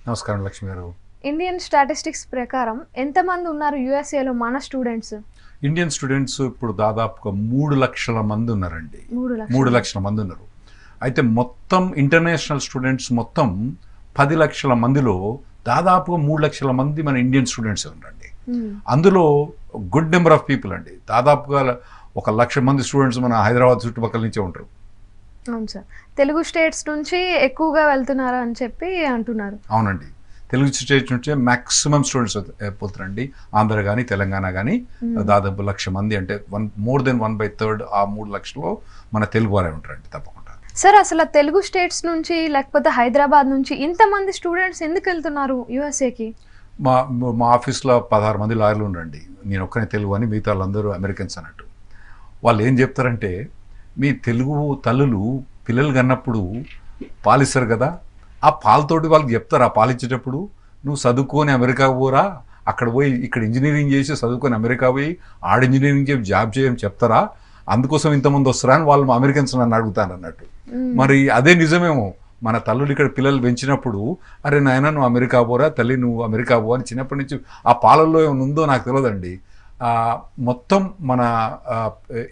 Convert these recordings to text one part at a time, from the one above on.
నమస్కారం లక్ష్మి గారు. Indian statistics ప్రకారం ఎంతమంది ఉన్నారు యూఎస్ఏలో మన స్టూడెంట్స్? ఇండియన్ స్టూడెంట్స్ ఇప్పుడు దాదాపుగా 3 లక్షల మంది ఉన్నారండి. 3 లక్షల మంది ఉన్నారు. అయితే మొత్తం ఇంటర్నేషనల్ స్టూడెంట్స్ మొత్తం 10 లక్షల మందిలో దాదాపుగా 3 లక్షల మంది మన ఇండియన్ స్టూడెంట్స్ ఉన్నారండి. అందులో గుడ్ నెంబర్ ఆఫ్ పీపుల్ అండి. దాదాపుగా 1 లక్ష మంది స్టూడెంట్స్ మన హైదరాబాద్ చుట్టుపక్కల నుంచే ఉంటారు. అవును సార్, తెలుగు స్టేట్స్ నుంచి ఎక్కువగా వెళ్తున్నారా అని చెప్పి అంటున్నారు. అవునండి, తెలుగు స్టేట్ నుంచే మ్యాక్సిమం స్టూడెంట్స్ పోతారండి. ఆంధ్ర కానీ తెలంగాణ కానీ దాదాపు 1 లక్ష మంది, అంటే మోర్ దెన్ 1/3 ఆ 3 లక్షల్లో మన తెలుగు వారే ఉంటారండి తప్పకుండా. సార్, అసలు తెలుగు స్టేట్స్ నుంచి లేకపోతే హైదరాబాద్ నుంచి ఇంతమంది స్టూడెంట్స్ ఎందుకు వెళ్తున్నారు యూఎస్ఏకి? మా ఆఫీస్లో 16 మంది లాయర్లు ఉండండి. నేను ఒక్కనే తెలుగు అని, మిగతా వాళ్ళందరూ అమెరికన్స్ అన్నట్టు. వాళ్ళు ఏం చెప్తారంటే, మీ తెలుగు తల్లులు పిల్లలు కన్నప్పుడు పాలిస్తారు కదా, ఆ పాలతోటి వాళ్ళకి చెప్తారు, ఆ పాలిచ్చేటప్పుడు నువ్వు చదువుకొని అమెరికా పోరా, అక్కడ పోయి ఇక్కడ ఇంజనీరింగ్ చేసి చదువుకొని అమెరికా పోయి ఆడ ఇంజనీరింగ్ చేసి జాబ్ చేయని చెప్తారా, అందుకోసం ఇంతమంది వస్తారా అని వాళ్ళు అమెరికన్స్ నన్ను అడుగుతాను అన్నట్టు. మరి అదే నిజమేమో, మన తల్లులు ఇక్కడ పిల్లలు పెంచినప్పుడు అరే నాయన నువ్వు అమెరికా పోరా, తల్లి నువ్వు అమెరికా పో అని చిన్నప్పటి నుంచి ఆ పాలల్లో ఏమైనా ఉందో నాకు తెలియదండి. మొత్తం మన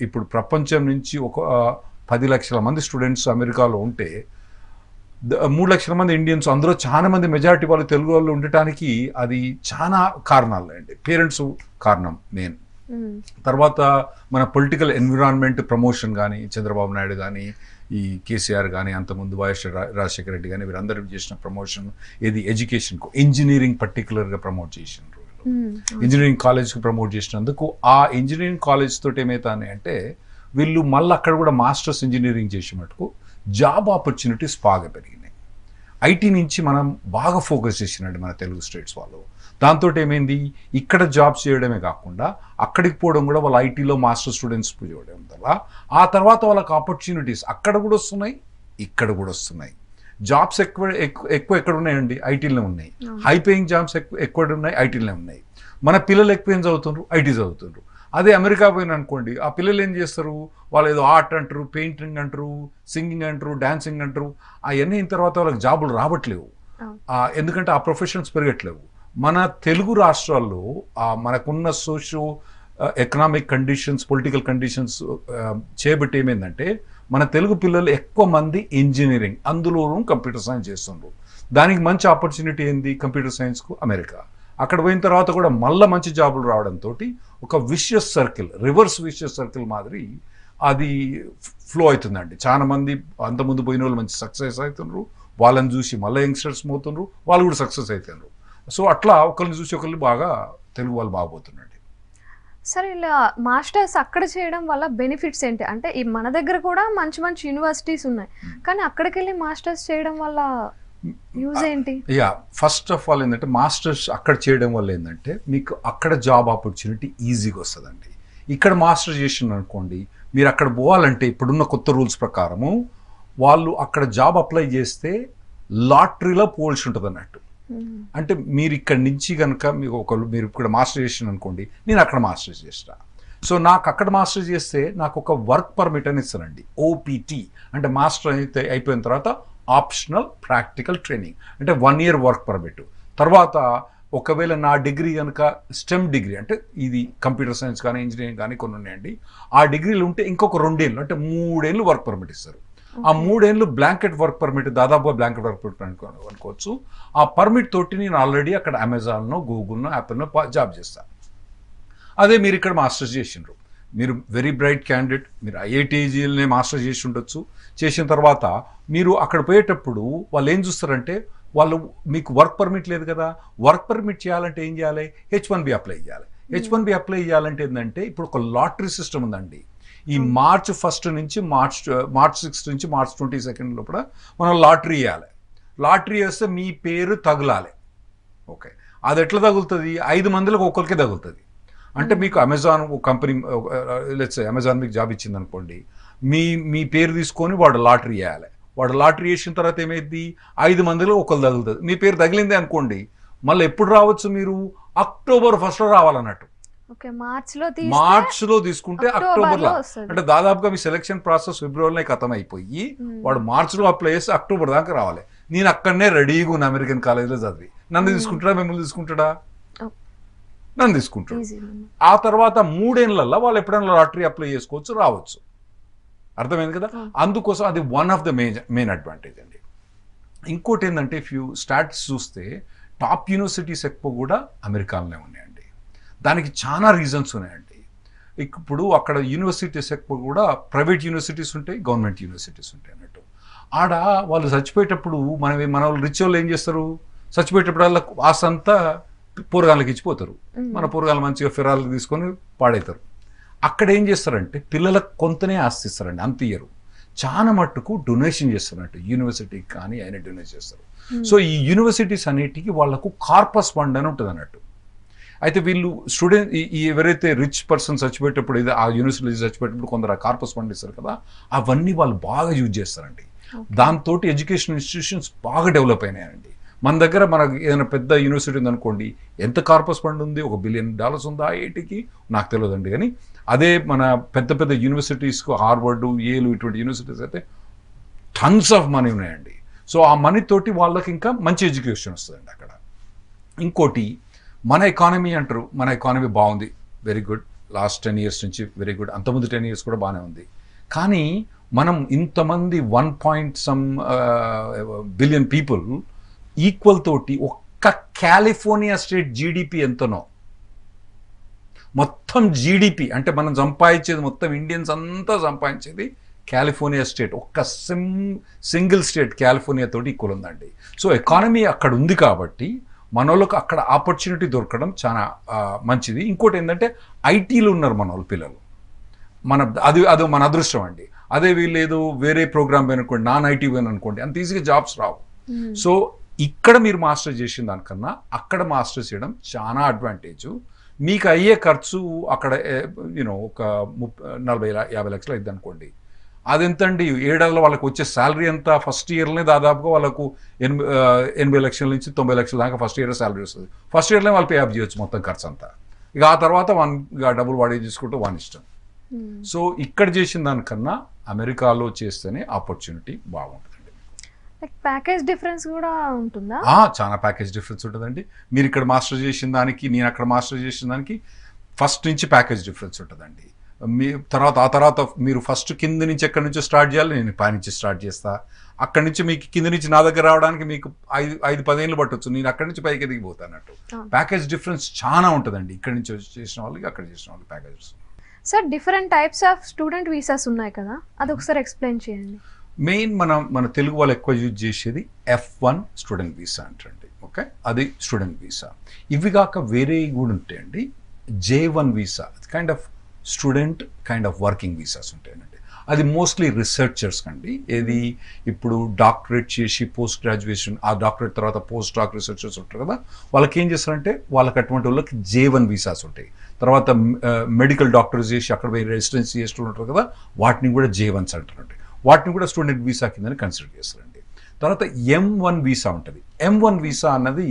ఇప్పుడు ప్రపంచం నుంచి ఒక 10 లక్షల మంది స్టూడెంట్స్ అమెరికాలో ఉంటే 3 లక్షల మంది ఇండియన్స్, అందులో చాలా మంది మెజారిటీ వాళ్ళు తెలుగు వాళ్ళు ఉండటానికి అది చాలా కారణాలు అండి. పేరెంట్స్ కారణం మెయిన్. తర్వాత మన పొలిటికల్ ఎన్విరాన్మెంట్ ప్రమోషన్ కానీ, చంద్రబాబు నాయుడు కానీ, ఈ కేసీఆర్ కానీ, అంతకుముందు వైఎస్ రాజశేఖర రెడ్డి కానీ, వీరందరూ చేసిన ప్రమోషన్ ఏది ఎడ్యుకేషన్కు, ఇంజనీరింగ్ పర్టికులర్గా ప్రమోట్ చేసినారు. ఇంజనీరింగ్ కాలేజ్కి ప్రమోట్ చేసినందుకు ఆ ఇంజనీరింగ్ కాలేజ్ తోటి ఏమవుతాయి అంటే, వీళ్ళు మళ్ళీ అక్కడ కూడా మాస్టర్స్ ఇంజనీరింగ్ చేసే మటుకు జాబ్ ఆపర్చునిటీస్ బాగా పెరిగినాయి. ఐటీ నుంచి మనం బాగా ఫోకస్ చేసినట్టు మన తెలుగు స్టేట్స్ వాళ్ళు. దాంతో ఏమైంది, ఇక్కడ జాబ్స్ చేయడమే కాకుండా అక్కడికి పోవడం కూడా, వాళ్ళ ఐటీలో మాస్టర్ స్టూడెంట్స్ చేయడం వల్ల ఆ తర్వాత వాళ్ళకి ఆపర్చునిటీస్ అక్కడ కూడా వస్తున్నాయి, ఇక్కడ కూడా వస్తున్నాయి. జాబ్స్ ఎక్కువ ఎక్కడ ఉన్నాయండి, ఐటీలో ఉన్నాయి. హై పేయింగ్ జాబ్స్ ఎక్కువ ఉన్నాయి, ఐటీలో ఉన్నాయి. మన పిల్లలు ఎక్కువ ఏం చదువుతున్నారు, ఐటీ చదువుతున్నారు. అదే అమెరికా పోయిన అనుకోండి, ఆ పిల్లలు ఏం చేస్తారు, వాళ్ళు ఏదో ఆర్ట్ అంటారు, పెయింటింగ్ అంటారు, సింగింగ్ అంటారు, డాన్సింగ్ అంటారు. అవన్నీ అయిన తర్వాత వాళ్ళకి జాబులు రావట్లేవు, ఎందుకంటే ఆ ప్రొఫెషన్స్ పెరగట్లేవు. మన తెలుగు రాష్ట్రాల్లో మనకున్న socio economic conditions, political conditions చేయబట్టి ఏమైందంటే, మన తెలుగు పిల్లలు ఎక్కువ మంది ఇంజనీరింగ్, అందులోనూ కంప్యూటర్ సైన్స్ చేస్తున్నారు. దానికి మంచి ఆపర్చునిటీ ఏంది కంప్యూటర్ సైన్స్కు అమెరికా. అక్కడ పోయిన తర్వాత కూడా మళ్ళీ మంచి జాబులు రావడంతో ఒక vicious circle, reverse vicious circle మాదిరి అది ఫ్లో అవుతుందండి. చాలా మంది అంతకుముందు పోయిన వాళ్ళు మంచి సక్సెస్ అవుతున్నారు, వాళ్ళని చూసి మళ్ళీ యంగ్స్టర్స్ పోతున్నారు, వాళ్ళు కూడా సక్సెస్ అవుతున్నారు. సో అట్లా ఒకరిని చూసి ఒకరిని బాగా తెలుగు వాళ్ళు బాగుపోతున్నారండి. సరే, ఇలా మాస్టర్స్ అక్కడ చేయడం వల్ల బెనిఫిట్స్ ఏంటి? అంటే ఈ మన దగ్గర కూడా మంచి మంచి యూనివర్సిటీస్ ఉన్నాయి, కానీ అక్కడికి వెళ్ళి మాస్టర్స్ చేయడం వల్ల యూజ్ ఏంటి? ఫస్ట్ ఆఫ్ ఆల్ ఏంటంటే, మాస్టర్స్ అక్కడ చేయడం వల్ల ఏంటంటే మీకు అక్కడ జాబ్ ఆపర్చునిటీ ఈజీగా వస్తుందండి. ఇక్కడ మాస్టర్స్ చేసిన అనుకోండి, మీరు అక్కడ పోవాలంటే ఇప్పుడున్న కొత్త రూల్స్ ప్రకారము వాళ్ళు అక్కడ జాబ్ అప్లై చేస్తే లాటరీలో పోల్సి ఉంటుంది అన్నట్టు. అంటే మీరు ఇక్కడ నుంచి కనుక మీరు ఇక్కడ మాస్టర్ చేసిన అనుకోండి, నేను అక్కడ మాస్టర్స్ చేస్తా. సో నాకు అక్కడ మాస్టర్స్ చేస్తే నాకు ఒక వర్క్ పర్మిట్ అని ఇస్తానండి, ఓపీటీ. అంటే మాస్టర్ అయితే అయిపోయిన తర్వాత ఆప్షనల్ ప్రాక్టికల్ ట్రైనింగ్, అంటే 1 year వర్క్ పర్మిట్. తర్వాత ఒకవేళ నా డిగ్రీ కనుక స్టెమ్ డిగ్రీ, అంటే ఇది కంప్యూటర్ సైన్స్ కానీ ఇంజనీరింగ్ కానీ కొన్ని ఉన్నాయండి, ఆ డిగ్రీలు ఉంటే ఇంకొక 2 ఏళ్ళు, అంటే 3 ఏళ్ళు వర్క్ పర్మిట్ ఇస్తారు. ఆ 3 ఏళ్ళు బ్లాంకెట్ వర్క్ పర్మిట్, దాదాపుగా బ్లాంకెట్ వర్క్ పర్మిట్ అనుకోవచ్చు. ఆ పర్మిట్ తోటి నేను ఆల్రెడీ అక్కడ అమెజాన్లో, గూగుల్లో, యాపిల్లో జాబ్ చేస్తాను. అదే మీరు ఇక్కడ మాస్టర్స్ చేసిండ్రు, మీరు వెరీ బ్రైట్ క్యాండిడేట్, మీరు ఐఐటీజీలనే మాస్టర్స్ చేసి ఉండొచ్చు. చేసిన తర్వాత మీరు అక్కడ పోయేటప్పుడు వాళ్ళు ఏం చూస్తారంటే, వాళ్ళు మీకు వర్క్ పర్మిట్ లేదు కదా, వర్క్ పర్మిట్ చేయాలంటే ఏం చేయాలి, H1B అప్లై చేయాలి. H1B అప్లై చేయాలంటే ఏంటంటే, ఇప్పుడు ఒక లాటరీ సిస్టమ్ ఉందండి. ఈ March 1 నుంచి March 6 నుంచి March 22 లోపల మనం లాటరీ వేయాలి. లాటరీ వేస్తే మీ పేరు తగులాలి. ఓకే, అది ఎట్లా తగులుతుంది, 5 మందిలకు ఒక్కరికే తగులుతుంది. అంటే మీకు Amazon company, let's say Amazon మీకు జాబ్ ఇచ్చింది అనుకోండి, మీ పేరు తీసుకొని వాడు లాటరీ వేయాలి. వాడు లాటరీ వేసిన తర్వాత ఏమైంది, 5 మందిలో ఒకరు తగులుతుంది. మీ పేరు తగిలిందే అనుకోండి, మళ్ళీ ఎప్పుడు రావచ్చు, మీరు October 1 రావాలన్నట్టు. మార్చ్లో తీసుకుంటే అక్టోబర్లో, అంటే దాదాపుగా మీ సెలక్షన్ ప్రాసెస్ ఫిబ్రవరిలో ఖతం అయిపోయి వాడు మార్చ్లో అప్లై చేస్తే అక్టోబర్ దాకా రావాలి. నేను అక్కడనే రెడీగా ఉన్న అమెరికన్ కాలేజీలో చదివి నన్ను తీసుకుంటాడా మిమ్మల్ని తీసుకుంటాడా? నన్ను తీసుకుంటాడు. ఆ తర్వాత 3 ఏళ్లలో వాళ్ళు ఎప్పుడైనా లాటరీ అప్లై చేసుకోవచ్చు, రావచ్చు. అర్థమైంది కదా? అందుకోసం అది one of the main advantage అండి. ఇంకోటి ఏంటంటే ఇఫ్ యూ స్టాట్స్ చూస్తే టాప్ యూనివర్సిటీస్ ఎక్కువ కూడా అమెరికాలోనే ఉన్నాయండి. దానికి చాలా రీజన్స్ ఉన్నాయండి. ఇప్పుడు అక్కడ యూనివర్సిటీస్ ఎక్కువ కూడా ప్రైవేట్ యూనివర్సిటీస్ ఉంటాయి, గవర్నమెంట్ యూనివర్సిటీస్ ఉంటాయి అన్నట్టు. ఆడ వాళ్ళు చచ్చిపోయేటప్పుడు మన వాళ్ళు రిచ్ వాళ్ళు ఏం చేస్తారు, చచ్చిపోయేటప్పుడు వాళ్ళ ఆస్తి అంతా పూరగాళ్ళకి ఇచ్చిపోతారు. మన పూరగాళ్ళు మంచిగా ఫిరాలు తీసుకొని పాడవుతారు. అక్కడ ఏం చేస్తారంటే పిల్లలకు కొంతనే ఆస్తి ఇస్తారండి, అంత ఇయ్యరు. చాలా మట్టుకు డొనేషన్ చేస్తారంట యూనివర్సిటీకి కానీ ఆయన డొనేట్ చేస్తారు. సో ఈ యూనివర్సిటీస్ అన్నిటికీ వాళ్ళకు కార్పస్ ఫండ్ అని ఉంటుంది అన్నట్టు. అయితే వీళ్ళు స్టూడెంట్ ఎవరైతే రిచ్ పర్సన్ చచ్చిపోయేటప్పుడు ఇది ఆ యూనివర్సిటీ చచ్చిపోయేటప్పుడు కొందరు కార్పస్ ఫండ్ ఇస్తారు కదా, అవన్నీ వాళ్ళు బాగా యూజ్ చేస్తారండి. దాంతో ఎడ్యుకేషన్ ఇన్స్టిట్యూషన్స్ బాగా డెవలప్ అయినాయండి. మన దగ్గర మనకు ఏదైనా పెద్ద యూనివర్సిటీ ఉందనుకోండి, ఎంత కార్పస్ ఫండ్ ఉంది, $1 బిలియన్ ఉందా ఐఐటికి నాకు తెలియదండి. కానీ అదే మన పెద్ద పెద్ద యూనివర్సిటీస్కు హార్వర్డ్, ఏలు ఇటువంటి యూనివర్సిటీస్ అయితే టన్స్ ఆఫ్ మనీ ఉన్నాయండి. సో ఆ మనీ తోటి వాళ్ళకి ఇంకా మంచి ఎడ్యుకేషన్ వస్తుందండి అక్కడ. ఇంకోటి మన ఎకానమీ అంటారు, మన ఎకానమీ బాగుంది, వెరీ గుడ్. లాస్ట్ 10 years నుంచి వెరీ గుడ్. అంతకుముందు 10 years కూడా బాగానే ఉంది. కానీ మనం ఇంతమంది 1 బిలియన్ పీపుల్ ఈక్వల్ తోటి ఒక్క కాలిఫోర్నియా స్టేట్ జీడిపి ఎంతనో, మొత్తం జీడిపి అంటే మనం సంపాదించేది మొత్తం ఇండియన్స్ అంతా సంపాదించేది కాలిఫోర్నియా స్టేట్, ఒక్క సింగిల్ స్టేట్ కాలిఫోర్నియా తోటి ఈక్వల్ ఉందండి. సో ఎకానమీ అక్కడ ఉంది కాబట్టి మన వాళ్ళకి అక్కడ ఆపర్చునిటీ దొరకడం చాలా మంచిది. ఇంకోటి ఏంటంటే ఐటీలు ఉన్నారు మన వాళ్ళు పిల్లలు, అది మన అదృష్టం అండి. అదే వీళ్ళు ఏదో వేరే ప్రోగ్రామ్ పోయిననుకోండి, నాన్ ఐటీ పోయిననుకోండి, అంత ఈజీగా జాబ్స్ రావు. సో ఇక్కడ మీరు మాస్టర్స్ చేసిన దానికన్నా అక్కడ మాస్టర్స్ చేయడం చాలా అడ్వాంటేజ్. మీకు అయ్యే ఖర్చు అక్కడ ఒక 40-50 లక్షలు అయింది అనుకోండి, అది ఎంతండి 7 ఏళ్ళలో వాళ్ళకి వచ్చే శాలరీ అంతా ఫస్ట్ ఇయర్లోనే దాదాపుగా వాళ్ళకు 80 లక్షల నుంచి 90 లక్షల దాకా ఫస్ట్ ఇయర్ శాలరీ వస్తుంది. ఫస్ట్ ఇయర్లో వాళ్ళు పే ఆఫ్ చేయొచ్చు మొత్తం ఖర్చు అంతా. ఇక ఆ తర్వాత డబ్బులు వాడే చేసుకుంటూ వాని ఇష్టం. సో ఇక్కడ చేసిన దానికన్నా అమెరికాలో చేస్తేనే ఆపర్చునిటీ బాగుంటుందండి. ప్యాకేజ్ డిఫరెన్స్ కూడా ఉంటుందా? చాలా ప్యాకేజ్ డిఫరెన్స్ ఉంటుందండి. మీరు ఇక్కడ మాస్టర్ చేసిన దానికి నేను అక్కడ మాస్టర్ చేసిన దానికి ఫస్ట్ నుంచి ప్యాకేజ్ డిఫరెన్స్ ఉంటుందండి. ఆ తర్వాత మీరు ఫస్ట్ కింద నుంచి ఎక్కడి నుంచో స్టార్ట్ చేయాలి, నేను పై నుంచి స్టార్ట్ చేస్తా. అక్కడి నుంచి మీకు కింద నుంచి నా దగ్గర రావడానికి మీకు 5-10 ఏళ్ళు పట్టొచ్చు, నేను అక్కడి నుంచి పైకి ఎదిగిపోతా అన్నట్టు. ప్యాకేజ్ డిఫరెన్స్ చాలా ఉంటుందండి ఇక్కడి నుంచి చేసిన వాళ్ళకి అక్కడ చేసిన వాళ్ళకి packages. Sir different types of student visas ఉన్నాయి కదా, అది ఒకసారి ఎక్స్ప్లెయిన్ చేయండి. మెయిన్ మన తెలుగు వాళ్ళు ఎక్కువ యూజ్ చేసేది F1 స్టూడెంట్ వీసా అంటారండి. ఓకే, అది స్టూడెంట్ వీసా. ఇవి కాక వేరే కూడా ఉంటాయండి. J1 visa, kind of student kind of working visas ఉంటాయండి. అది మోస్ట్లీ రీసెర్చర్స్ కండి. ఏది ఇప్పుడు డాక్టరేట్ చేసి పోస్ట్ గ్రాడ్యుయేషన్, ఆ డాక్టరేట్ తర్వాత పోస్ట్ డాక్ రీసెర్చర్స్ ఉంటారు కదా, వాళ్ళకి ఏం చేస్తారంటే వాళ్ళకి అటువంటి వాళ్ళకి J1 వీసాస్ ఉంటాయి. తర్వాత మెడికల్ డాక్టర్స్ చేసి అక్కడ పోయి రెసిడెన్సీ చేస్తూ ఉంటారు కదా, వాటిని కూడా J1s అంటారండి. వాటిని కూడా స్టూడెంట్ వీసా కిందని కన్సిడర్ చేస్తారండి. తర్వాత M1 వీసా ఉంటుంది. M1 వీసా అన్నది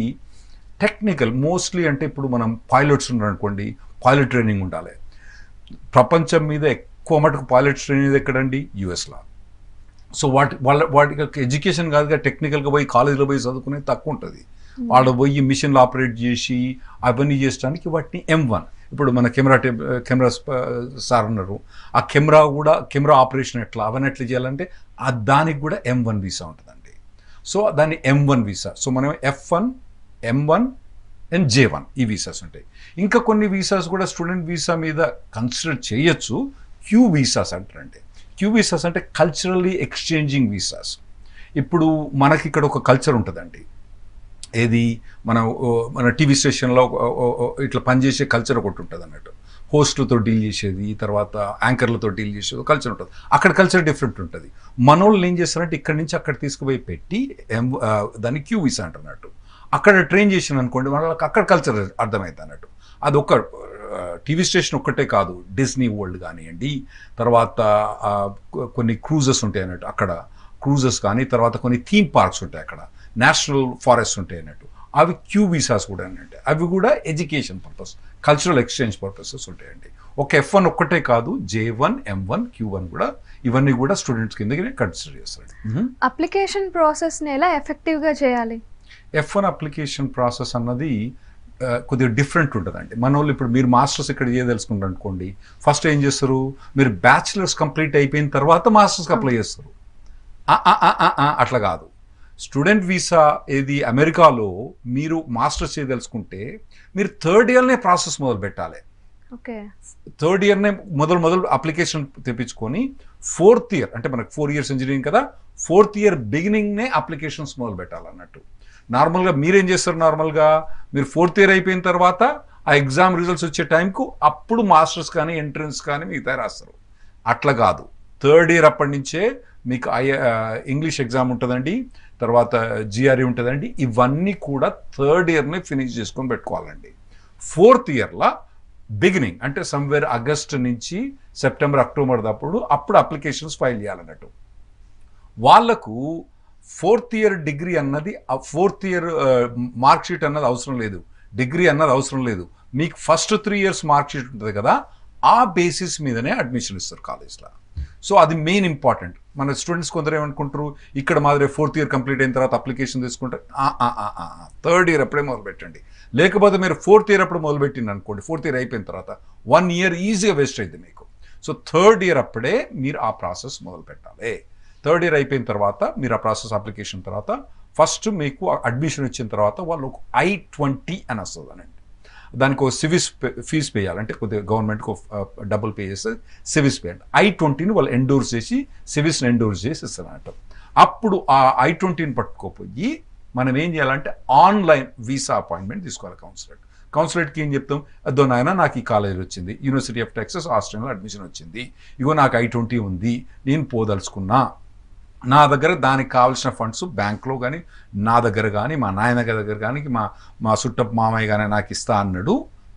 టెక్నికల్, మోస్ట్లీ అంటే ఇప్పుడు మనం పైలట్స్ ఉన్నారనుకోండి, పైలట్ ట్రైనింగ్ ఉండాలి. ప్రపంచం మీద ఎక్కువ మటుకు పైలట్స్ ట్రైనింగ్ ఎక్కడండి? యుఎస్లో. సో వాటికి ఎడ్యుకేషన్ కాదుగా, టెక్నికల్గా పోయి కాలేజీలో పోయి చదువుకునేది తక్కువ ఉంటుంది. వాళ్ళు పోయి మిషన్లు ఆపరేట్ చేసి అవన్నీ చేయడానికి వాటిని M1. ఇప్పుడు మన కెమెరా సార్ ఉన్నారు, ఆ కెమెరా ఆపరేషన్ ఎట్లా అవన్నీ ఎట్లా చేయాలంటే దానికి కూడా M1 వీసా ఉంటుందండి. సో దాన్ని M1 వీసా. సో మనం F1, M1 అండ్ J1 ఈ వీసాస్ ఉంటాయి. ఇంకా కొన్ని వీసాస్ కూడా స్టూడెంట్ వీసా మీద కన్సిడర్ చేయొచ్చు, Q వీసాస్ అంటారండి. Q వీసాస్ అంటే కల్చరల్లీ ఎక్స్చేంజింగ్ వీసాస్. ఇప్పుడు మనకి ఇక్కడ ఒక కల్చర్ ఉంటుందండి, ఏది మన టీవీ స్టేషన్లో ఇట్లా పనిచేసే కల్చర్ ఒకటి ఉంటుంది అన్నట్టు. హోస్ట్లతో డీల్ చేసేది, తర్వాత యాంకర్లతో డీల్ చేసేది కల్చర్ ఉంటుంది. అక్కడ కల్చర్ డిఫరెంట్ ఉంటుంది. మనోళ్ళు ఏం చేస్తారంటే ఇక్కడి నుంచి అక్కడ తీసుకుపోయి పెట్టి దాన్ని Q వీసా అంటున్నట్టు. అక్కడ ట్రైన్ చేసిన అనుకోండి వాళ్ళకి అక్కడ కల్చర్ అర్థమవుతుంది అన్నట్టు. అది ఒక టీవీ స్టేషన్ ఒక్కటే కాదు, డిస్నీ వరల్డ్ కానివ్వండి, తర్వాత కొన్ని క్రూజెస్ ఉంటాయి అన్నట్టు అక్కడ, క్రూజెస్ కానీ, తర్వాత కొన్ని థీమ్ పార్క్స్ ఉంటాయి అక్కడ, నేషనల్ ఫారెస్ట్ ఉంటాయి అన్నట్టు. అవి Q వీసాస్ కూడా అన్నట్టు. అవి కూడా education purpose, cultural exchange purposes ఉంటాయండి. ఒక F1 ఒక్కటే కాదు, J1, M1, Q1 కూడా ఇవన్నీ కూడా స్టూడెంట్స్ కిందకి కన్సిడర్ చేస్తారు. అప్లికేషన్ ప్రాసెస్ని ఎలా ఎఫెక్టివ్గా చేయాలి? F1 అప్లికేషన్ ప్రాసెస్ అన్నది కొద్దిగా డిఫరెంట్ ఉంటుందండి. మన వాళ్ళు ఇప్పుడు మీరు మాస్టర్స్ ఇక్కడ చేయదలుచుకుంటారు అనుకోండి, ఫస్ట్ ఏం చేస్తారు, మీరు బ్యాచిలర్స్ కంప్లీట్ అయిపోయిన తర్వాత మాస్టర్స్కి అప్లై చేస్తారు. అట్లా కాదు. స్టూడెంట్ వీసా ఏది అమెరికాలో మీరు మాస్టర్స్ చేయదలుచుకుంటే మీరు థర్డ్ ఇయర్నే ప్రాసెస్ మొదలు పెట్టాలి. ఓకే, థర్డ్ ఇయర్నే మొదలు అప్లికేషన్ తెప్పించుకొని ఫోర్త్ ఇయర్ అంటే మనకు 4 years ఇంజనీరింగ్ కదా, ఫోర్త్ ఇయర్ బిగినింగ్నే అప్లికేషన్స్ మొదలు పెట్టాలన్నట్టు. నార్మల్గా మీరేం చేస్తారు, నార్మల్గా మీరు ఫోర్త్ ఇయర్ అయిపోయిన తర్వాత ఆ ఎగ్జామ్ రిజల్ట్స్ వచ్చే టైంకు అప్పుడు మాస్టర్స్ కానీ ఎంట్రన్స్ కానీ మిగతా రాస్తారు. అట్లా కాదు, థర్డ్ ఇయర్ అప్పటి నుంచే మీకు ఇంగ్లీష్ ఎగ్జామ్ ఉంటుందండి, తర్వాత GRE ఉంటుందండి. ఇవన్నీ కూడా థర్డ్ ఇయర్ని ఫినిష్ చేసుకొని పెట్టుకోవాలండి. ఫోర్త్ ఇయర్లో బిగినింగ్ అంటే సమ్వేర్ ఆగస్ట్ నుంచి సెప్టెంబర్ అక్టోబర్ అప్పుడు అప్లికేషన్స్ ఫైల్ చేయాలన్నట్టు. వాళ్లకు ఫోర్త్ ఇయర్ డిగ్రీ అన్నది, ఫోర్త్ ఇయర్ మార్క్ షీట్ అన్నది అవసరం లేదు, డిగ్రీ అన్నది అవసరం లేదు. మీకు ఫస్ట్ 3 years మార్క్ షీట్ ఉంటుంది కదా, ఆ బేసిస్ మీదనే అడ్మిషన్ ఇస్తారు కాలేజ్లో. సో అది మెయిన్ ఇంపార్టెంట్. మన స్టూడెంట్స్ కొందరు ఏమనుకుంటారు, ఇక్కడ మాదిరి ఫోర్త్ ఇయర్ కంప్లీట్ అయిన తర్వాత అప్లికేషన్ తీసుకుంటారు. థర్డ్ ఇయర్ అప్పుడే మొదలు పెట్టండి. లేకపోతే మీరు ఫోర్త్ ఇయర్ అప్పుడు మొదలుపెట్టింది అనుకోండి, ఫోర్త్ ఇయర్ అయిపోయిన తర్వాత 1 year ఈజీగా వేస్ట్ అయింది మీకు. సో థర్డ్ ఇయర్ అప్పుడే మీరు ఆ ప్రాసెస్ మొదలు పెట్టాలి. థర్డ్ ఇయర్ అయిపోయిన తర్వాత మీరు ఆ ప్రాసెస్ అప్లికేషన్ తర్వాత ఫస్ట్ మీకు అడ్మిషన్ ఇచ్చిన తర్వాత వాళ్ళు ఒక I-20 అని వస్తుంది అనండి. దానికి ఒక సివిస్ ఫీజు పే చేయాలంటే కొద్దిగా గవర్నమెంట్కి డబ్బులు పే చేస్తే సివిస్ పే అంటే I-20ని వాళ్ళు ఎండోర్స్ చేసి సివిస్ని ఎండోర్స్ చేసి ఇస్తారన్నట్టు. అప్పుడు ఆ I-20ని పట్టుకోపోయి మనం ఏం చేయాలంటే ఆన్లైన్ వీసా అపాయింట్మెంట్ తీసుకోవాలి కౌన్సిలేట్కి ఏం చెప్తాం, అదో నాయన నాకు ఈ కాలేజ్ వచ్చింది, యూనివర్సిటీ ఆఫ్ టెక్సస్ ఆస్టిన్లో అడ్మిషన్ వచ్చింది, ఇగో నాకు I-20 ఉంది, నేను పోదలుచుకున్నా, నా దగ్గర దానికి కావాల్సిన ఫండ్స్ బ్యాంక్లో కానీ నా దగ్గర కానీ మా నాయన దగ్గర కానీ మా చుట్టపు మామయ్య కానీ నాకు ఇస్తా అన్నాడు,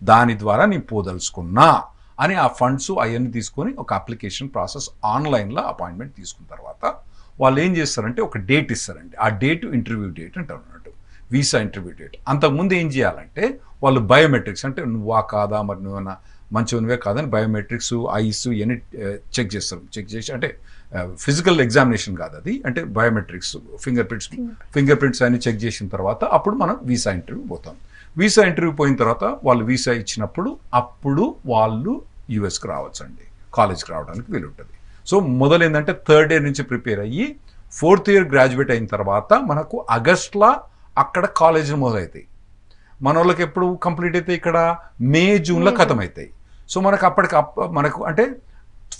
దాని ద్వారా నేను పోదలుచుకున్నా అని ఆ ఫండ్స్ అవన్నీ తీసుకొని ఒక అప్లికేషన్ ప్రాసెస్ ఆన్లైన్లో అపాయింట్మెంట్ తీసుకున్న తర్వాత వాళ్ళు ఏం చేస్తారంటే ఒక డేట్ ఇస్తారండి. ఆ డేట్ ఇంటర్వ్యూ డేట్ అంటారు అన్నట్టు, వీసా ఇంటర్వ్యూ డేట్. అంతకుముందు ఏం చేయాలంటే వాళ్ళు బయోమెట్రిక్స్ అంటే నువ్వా కాదా, మరి నువ్వన్నా మంచివనివే కాదని బయోమెట్రిక్స్ ఐస్ ఇవన్నీ చెక్ చేస్తారు. చెక్ చేసి అంటే ఫిజికల్ ఎగ్జామినేషన్ కాదు అది, అంటే బయోమెట్రిక్స్ ఫింగర్ ప్రింట్స్ అన్ని చెక్ చేసిన తర్వాత అప్పుడు మనం వీసా ఇంటర్వ్యూ పోతాం. వీసా ఇంటర్వ్యూ పోయిన తర్వాత వాళ్ళు వీసా ఇచ్చినప్పుడు అప్పుడు వాళ్ళు యూఎస్కి రావచ్చండి, కాలేజ్కి రావడానికి వీలుంటుంది. సో మొదలు ఏంటంటే థర్డ్ ఇయర్ నుంచి ప్రిపేర్ అయ్యి ఫోర్త్ ఇయర్ గ్రాడ్యుయేట్ అయిన తర్వాత మనకు ఆగస్ట్లో అక్కడ కాలేజీలు మొదలవుతాయి. మన వాళ్ళకి ఎప్పుడు కంప్లీట్ అయితే ఇక్కడ మే జూన్లో ఖతం అవుతాయి. సో మనకు మనకు అంటే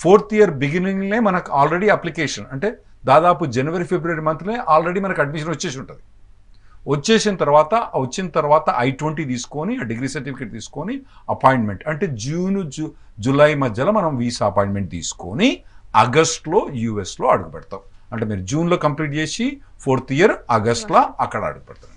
ఫోర్త్ ఇయర్ బిగినింగ్లే మనకు ఆల్రెడీ అప్లికేషన్ అంటే దాదాపు జనవరి ఫిబ్రవరి మంత్లే ఆల్రెడీ మనకు అడ్మిషన్ వచ్చేసి ఉంటుంది. వచ్చిన తర్వాత I-20 తీసుకొని ఆ డిగ్రీ సర్టిఫికేట్ తీసుకొని అపాయింట్మెంట్ అంటే జూలై మధ్యలో మనం వీసా అపాయింట్మెంట్ తీసుకొని ఆగస్ట్లో యూఎస్లో అడుగు పెడతాం. అంటే మీరు జూన్లో కంప్లీట్ చేసి ఫోర్త్ ఇయర్ ఆగస్ట్లో అక్కడ అడుగు పెడతాం.